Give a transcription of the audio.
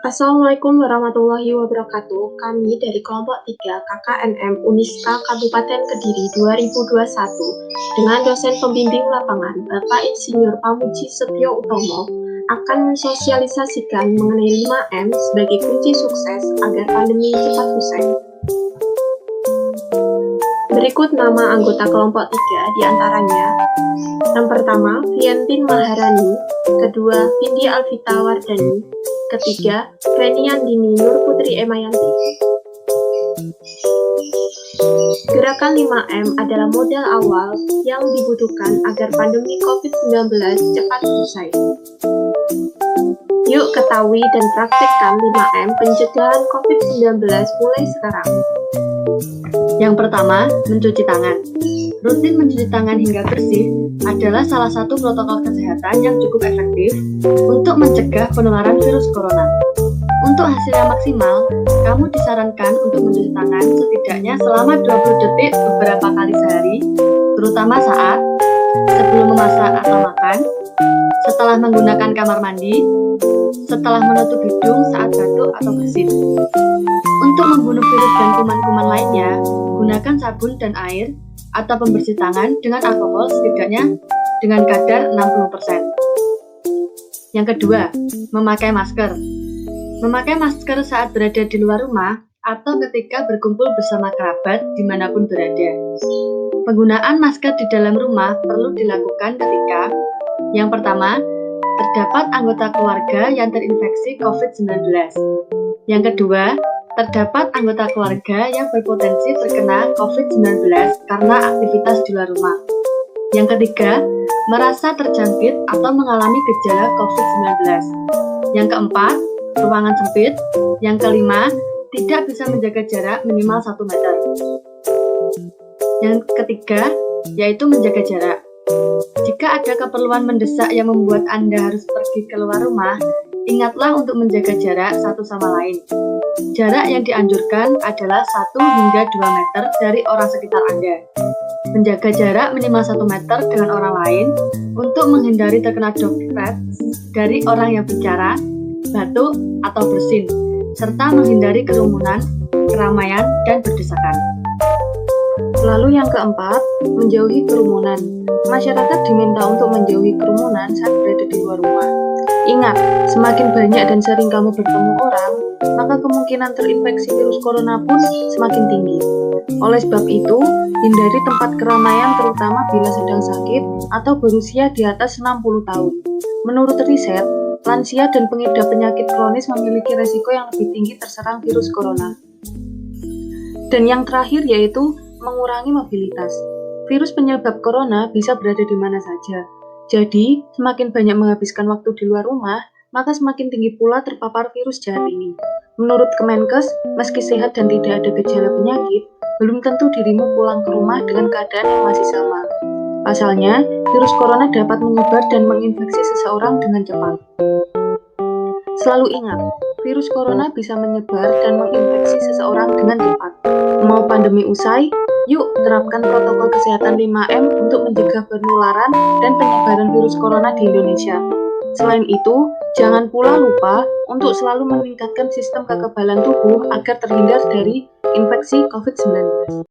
Assalamualaikum warahmatullahi wabarakatuh. Kami dari kelompok 3 KKNM Uniska Kabupaten Kediri 2021 dengan dosen pembimbing lapangan Bapak Insinyur Pamuji Setio Utomo akan mensosialisasikan mengenai 5M sebagai kunci sukses agar pandemi cepat usai. Berikut nama anggota kelompok 3 diantaranya. Yang pertama, Viantin Maharani. Kedua, Vindi Alvita Wardani. Ketiga, Reniandini Nur Putri Emayanti. Gerakan 5M adalah modal awal yang dibutuhkan agar pandemi COVID-19 cepat usai. Yuk ketahui dan praktekkan 5M pencegahan COVID-19 mulai sekarang. Yang pertama, mencuci tangan. Rutin mencuci tangan hingga bersih adalah salah satu protokol kesehatan yang cukup efektif untuk mencegah penularan virus corona. Untuk hasilnya maksimal, kamu disarankan untuk mencuci tangan setidaknya selama 20 detik beberapa kali sehari, terutama saat sebelum memasak atau makan, setelah menggunakan kamar mandi, setelah menutup hidung saat batuk atau bersin. Untuk membunuh virus dan kuman-kuman lainnya, gunakan sabun dan air atau pembersih tangan dengan alkohol setidaknya dengan kadar 60%. Yang kedua, memakai masker. Memakai masker saat berada di luar rumah atau ketika berkumpul bersama kerabat dimanapun berada. Penggunaan masker di dalam rumah perlu dilakukan ketika yang pertama, terdapat anggota keluarga yang terinfeksi COVID-19. Yang kedua, terdapat anggota keluarga yang berpotensi terkena COVID-19 karena aktivitas di luar rumah. Yang ketiga, merasa terjangkit atau mengalami gejala COVID-19. Yang keempat, ruangan sempit. Yang kelima, tidak bisa menjaga jarak minimal 1 meter. Yang ketiga, yaitu menjaga jarak. Jika ada keperluan mendesak yang membuat Anda harus pergi keluar rumah, ingatlah untuk menjaga jarak satu sama lain. Jarak yang dianjurkan adalah 1 hingga 2 meter dari orang sekitar Anda. Menjaga jarak minimal 1 meter dengan orang lain untuk menghindari terkena droplet dari orang yang bicara, batuk, atau bersin, serta menghindari kerumunan, keramaian, dan berdesakan. Lalu yang keempat, menjauhi kerumunan. Masyarakat diminta untuk menjauhi kerumunan saat berada di luar rumah. Ingat, semakin banyak dan sering kamu bertemu orang, maka kemungkinan terinfeksi virus corona pun semakin tinggi. Oleh sebab itu, hindari tempat keramaian terutama bila sedang sakit atau berusia di atas 60 tahun. Menurut riset, lansia dan pengidap penyakit kronis memiliki resiko yang lebih tinggi terserang virus corona. Dan yang terakhir yaitu mengurangi mobilitas. Virus penyebab corona bisa berada di mana saja. Jadi, semakin banyak menghabiskan waktu di luar rumah, maka semakin tinggi pula terpapar virus jahat ini. Menurut Kemenkes, meski sehat dan tidak ada gejala penyakit, belum tentu dirimu pulang ke rumah dengan keadaan yang masih sama. Pasalnya, virus corona dapat menyebar dan menginfeksi seseorang dengan cepat. Selalu ingat, virus corona bisa menyebar dan menginfeksi seseorang dengan cepat. Mau pandemi usai? Yuk terapkan protokol kesehatan 5M untuk mencegah penularan dan penyebaran virus corona di Indonesia. Selain itu, jangan pula lupa untuk selalu meningkatkan sistem kekebalan tubuh agar terhindar dari infeksi COVID-19.